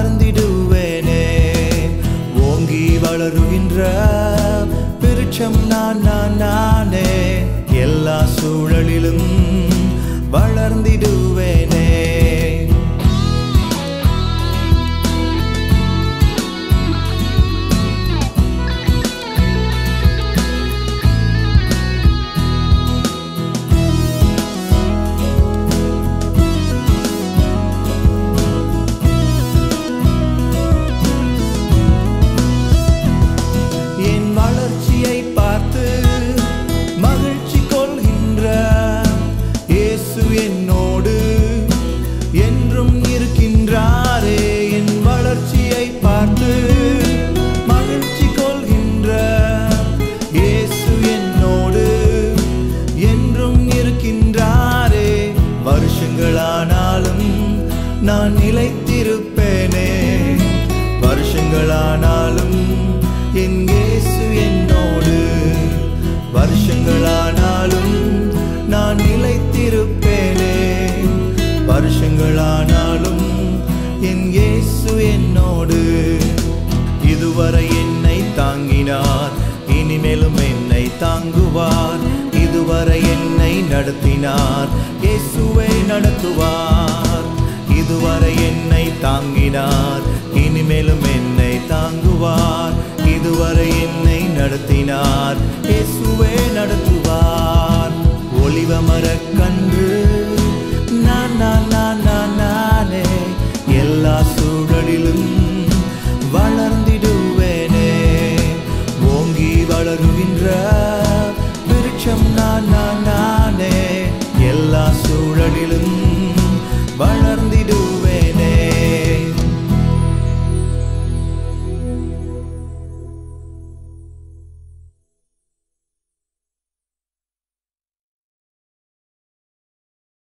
வளர்ந்திடுவேனே. ஓங்கி வளருகின்ற விருட்சம் நானே. எல்லா சூழலிலும் வளர்ந்திடுவேனே. என் வளர்ச்சியை பார்த்து மகிழ்ச்சி கொள்கின்ற இயேசு என்னோடு என்றும் இருக்கின்றாரே. என் வளர்ச்சியை பார்த்து மகிழ்ச்சி கொள்கின்ற இயேசு என்னோடு என்றும் இருக்கின்றாரே. வருஷங்களானாலும் நான் நிலைத்திருப்பேனே. வருஷங்களானாலும் என் இயேசு என்னோடு. வருஷங்களானாலும் நான் நிலைத்திருப்பேனே. வருஷங்களானாலும் என் இயேசு என்னோடு. இதுவரை என்னை தாங்கினார், இனிமேலும் என்னை தாங்குவார். இதுவரை என்னை நடத்தினார், இயேசுவே நடத்துவார். இதுவரை என்னை தாங்கினார், இனிமேலும் என்னை தாங்குவார். இதுவரை என்னை நடத்தினார், இயேசுவே நடத்துவார். ஒலிவ மரக்கன்று நானே. எல்லா சூழலிலும் வளர்ந்திடுவேனே. ஓங்கி வளருகின்ற